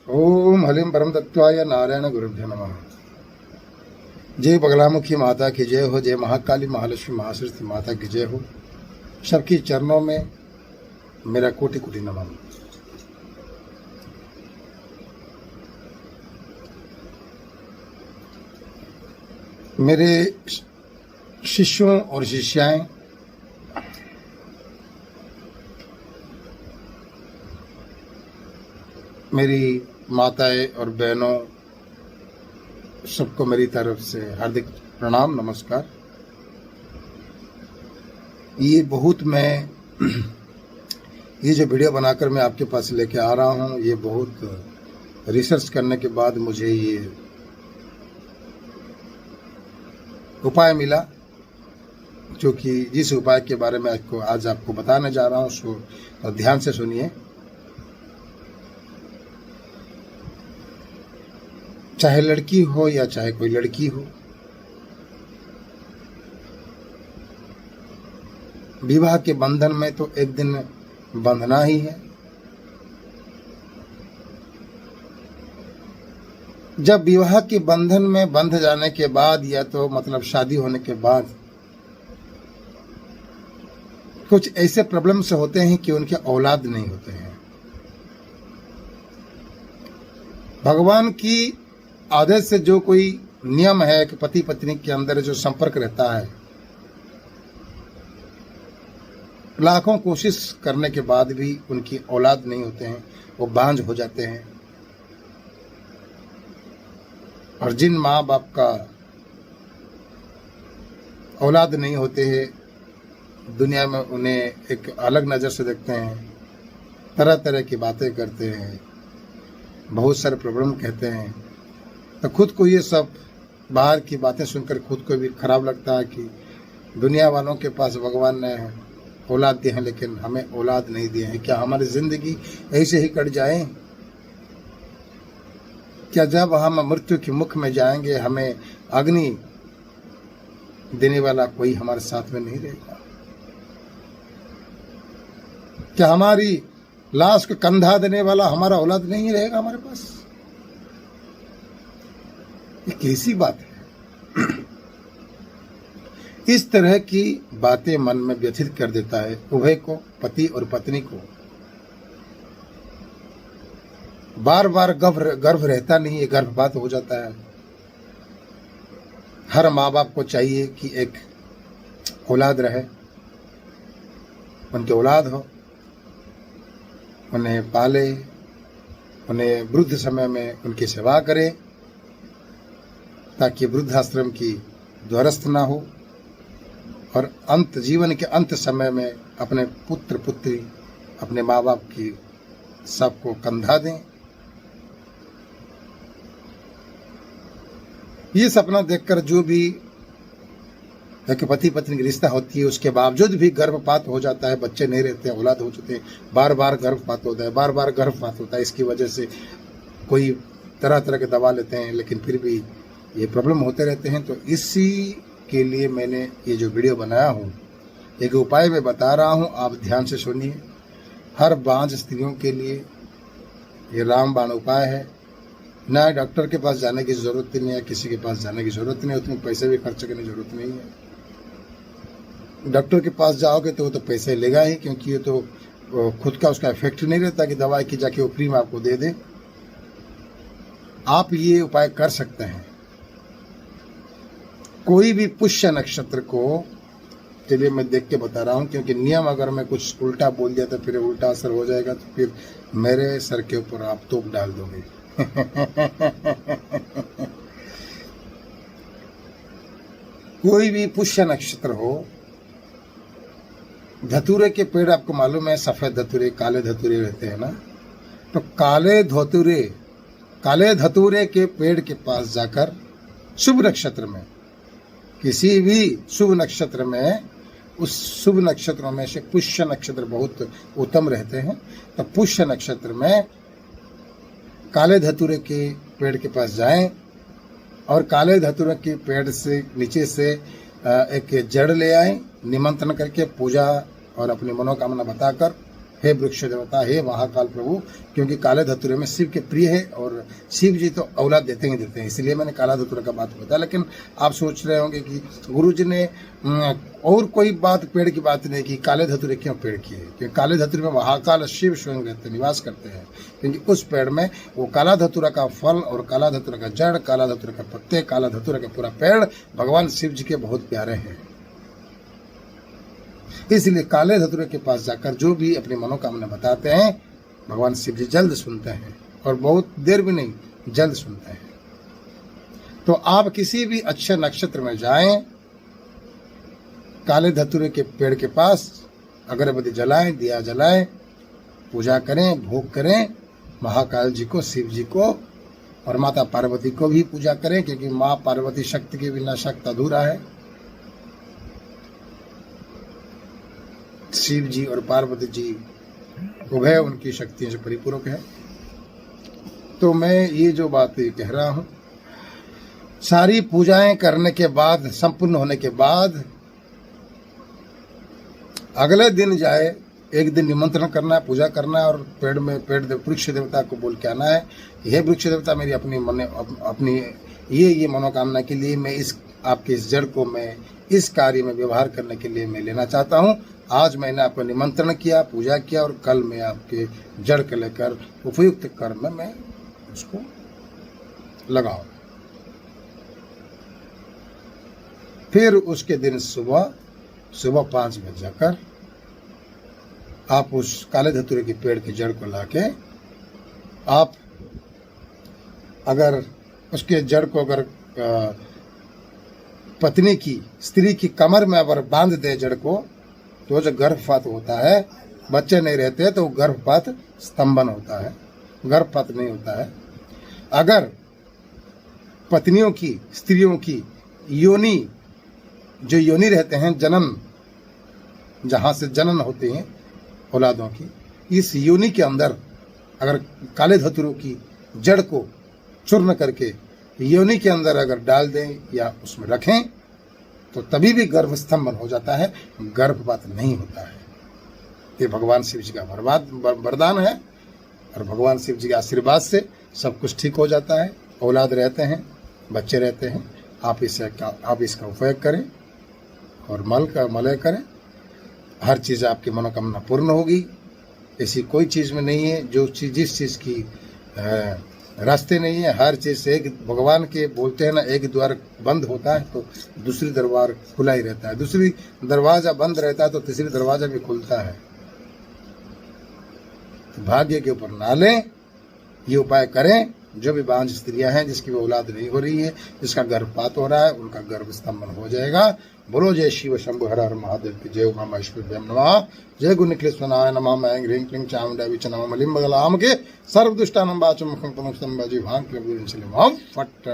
ओम हलिम परम तत्वाय नारायण गुरुभ्यो नमः। जय बगलामुखी माता की जय हो, जय महाकाली महालक्ष्मी महासरस्वती माता की जय हो। सबकी चरणों में मेरा कोटि कोटि नमन। मेरे शिष्यों और शिष्याएं मेरी माताएं और बहनों, सबको मेरी तरफ से हार्दिक प्रणाम नमस्कार। ये जो वीडियो बनाकर मैं आपके पास लेके आ रहा हूँ, ये बहुत रिसर्च करने के बाद मुझे ये उपाय मिला, जो कि जिस उपाय के बारे में आज आपको बताने जा रहा हूँ, सो ध्यान से सुनिए। चाहे लड़की हो या चाहे कोई लड़की हो, विवाह के बंधन में तो एक दिन बंधना ही है। जब विवाह के बंधन में बंध जाने के बाद, या तो मतलब शादी होने के बाद, कुछ ऐसे प्रॉब्लम्स होते हैं कि उनके औलाद नहीं होते हैं। भगवान की आदेश से जो कोई नियम है कि पति पत्नी के अंदर जो संपर्क रहता है, लाखों कोशिश करने के बाद भी उनकी औलाद नहीं होते हैं, वो बांझ हो जाते हैं। और जिन माँ बाप का औलाद नहीं होते हैं, दुनिया में उन्हें एक अलग नज़र से देखते हैं, तरह तरह की बातें करते हैं, बहुत सारे प्रॉब्लम कहते हैं। तो खुद को ये सब बाहर की बातें सुनकर खुद को भी खराब लगता है कि दुनिया वालों के पास भगवान ने औलाद दिए हैं, लेकिन हमें औलाद नहीं दिए हैं। क्या हमारी जिंदगी ऐसे ही कट जाए? क्या जब हम मृत्यु के मुख में जाएंगे, हमें अग्नि देने वाला कोई हमारे साथ में नहीं रहेगा? क्या हमारी लाश को कंधा देने वाला हमारा औलाद नहीं रहेगा हमारे पास? ये कैसी बात है? इस तरह की बातें मन में व्यथित कर देता है उभय को, पति और पत्नी को। बार बार गर्भ रहता नहीं है, गर्भपात हो जाता है। हर माँ बाप को चाहिए कि एक औलाद रहे, उनकी औलाद हो, उन्हें पाले, उन्हें वृद्ध समय में उनकी सेवा करे, ताकि वृद्धाश्रम की द्वारस्थ ना हो, और जीवन के अंत समय में अपने पुत्र पुत्री, अपने माँ बाप की सबको कंधा दें। ये सपना देखकर जो भी एक पति पत्नी की रिश्ता होती है, उसके बावजूद भी गर्भपात हो जाता है, बच्चे नहीं रहते, औलाद हो चुके हैं, बार बार गर्भपात होता है, बार बार गर्भपात होता है। इसकी वजह से कोई तरह तरह के दवा लेते हैं, लेकिन फिर भी ये प्रॉब्लम होते रहते हैं। तो इसी के लिए मैंने ये जो वीडियो बनाया हूँ, एक उपाय मैं बता रहा हूँ, आप ध्यान से सुनिए। हर बांझ स्त्रियों के लिए ये रामबाण उपाय है। ना डॉक्टर के पास जाने की ज़रूरत नहीं है, किसी के पास जाने की ज़रूरत नहीं है, उतने पैसे भी खर्च करने की ज़रूरत नहीं है। डॉक्टर के पास जाओगे तो वो तो पैसे लेगा ही, क्योंकि ये तो खुद का उसका इफेक्ट नहीं रहता कि दवाई की जाके वो फ्री में आपको दे दे। आप ये उपाय कर सकते हैं। कोई भी पुष्य नक्षत्र को, चलिए मैं देख के बता रहा हूँ, क्योंकि नियम अगर मैं कुछ उल्टा बोल दिया तो फिर उल्टा असर हो जाएगा, तो फिर मेरे सर के ऊपर आप तोप डाल दोगे। कोई भी पुष्य नक्षत्र हो, धतूरे के पेड़ आपको मालूम है, सफेद धतूरे, काले धतूरे रहते हैं ना, तो काले धतूरे के पेड़ के पास जाकर शुभ नक्षत्र में, किसी भी शुभ नक्षत्र में, उस शुभ नक्षत्रों में से पुष्य नक्षत्र बहुत उत्तम रहते हैं, तो पुष्य नक्षत्र में काले धतूरे के पेड़ के पास जाएं, और काले धतूरे के पेड़ से नीचे से एक जड़ ले आए, निमंत्रण करके पूजा और अपनी मनोकामना बताकर हे वृक्ष देवता, हे महाकाल प्रभु, क्योंकि काले धतूरे में शिव के प्रिय है और शिव जी तो औलाद देते ही देते हैं, इसलिए मैंने काला धतूरा का बात बताया। लेकिन आप सोच रहे होंगे कि गुरु जी ने और कोई बात पेड़ की बात नहीं की, काले धतूरे क्यों पेड़ किए? क्योंकि काले धतूरे में महाकाल शिव स्वयं रहते निवास करते हैं, क्योंकि उस पेड़ में वो काला धतूरा का फल और काला धतूरा का जड़, काला धतूरा का पत्ते, काला धतूरा का पूरा पेड़ भगवान शिव जी के बहुत प्यारे हैं। इसलिए काले धतूरे के पास जाकर जो भी अपनी मनोकामना बताते हैं, भगवान शिव जी जल्द सुनते हैं, और बहुत देर भी नहीं, जल्द सुनते हैं। तो आप किसी भी अच्छे नक्षत्र में जाएं, काले धतूरे के पेड़ के पास अगरबत्ती जलाएं, दिया जलाएं, पूजा करें, भोग करें, महाकाल जी को, शिव जी को और माता पार्वती को भी पूजा करें, क्योंकि माँ पार्वती शक्ति के बिना शक्ति अधूरा है। शिव जी और पार्वती जी उभय उनकी शक्तियों से परिपूरक है। तो मैं ये जो बात कह रहा हूँ, सारी पूजाएं करने के बाद, संपूर्ण होने के बाद अगले दिन जाए, एक दिन निमंत्रण करना है, पूजा करना है, और पेड़ वृक्ष देवता को बोल के आना है, हे वृक्ष देवता, मेरी अपनी ये मनोकामना के लिए मैं आपके इस जड़ को मैं इस कार्य में व्यवहार करने के लिए मैं लेना चाहता हूँ। आज मैंने आपको निमंत्रण किया, पूजा किया, और कल मैं आपके जड़ को लेकर उपयुक्त कर्म में मैं उसको लगाऊं। फिर उसके दिन सुबह 5 बजे जाकर आप उस काले धतूरे के पेड़ की जड़ को लाके, आप अगर उसके जड़ को अगर पत्नी की, स्त्री की कमर में अगर बांध दे जड़ को, तो जो गर्भपात होता है, बच्चे नहीं रहते तो गर्भपात स्तंभन होता है, गर्भपात नहीं होता है। अगर पत्नियों की, स्त्रियों की योनि, जो योनि रहते हैं, जनन, जहाँ से जनन होते हैं औलादों की, इस योनि के अंदर अगर काले धतूरों की जड़ को चूर्ण करके योनि के अंदर अगर डाल दें या उसमें रखें, तो तभी भी गर्भ स्तंभन हो जाता है, गर्भपात नहीं होता है। ये भगवान शिव जी का वरदान है, और भगवान शिव जी के आशीर्वाद से सब कुछ ठीक हो जाता है, औलाद रहते हैं, बच्चे रहते हैं। आप इसका उपयोग करें और मलय करें, हर चीज़ आपकी मनोकामना पूर्ण होगी। ऐसी कोई चीज़ में नहीं है जो चीज़, जिस चीज़ की रास्ते नहीं है, हर चीज़ से एक, भगवान के बोलते हैं ना, एक द्वार बंद होता है तो दूसरी दरबार खुला ही रहता है, दूसरी दरवाजा बंद रहता है तो तीसरी दरवाजा भी खुलता है। तो भाग्य के ऊपर ना लें, ये उपाय करें। जो भी बांझ स्त्रियां हैं, जिसकी भी औलाद नहीं हो रही है, जिसका गर्भपात हो रहा है, उनका गर्भ स्तंभन हो जाएगा। बोलो जय शिव शंभु हर हर महादेव की जय। उमा महेश्वरी नमः। जय गुरु निखिलेश्वराय नमः। मैं ह्रीं क्लीं चामुंडा विच नमः मलिम बगलाम के सर्वदुष्टानं वाचं मुखं तमोक्तं बाजी भांग के फट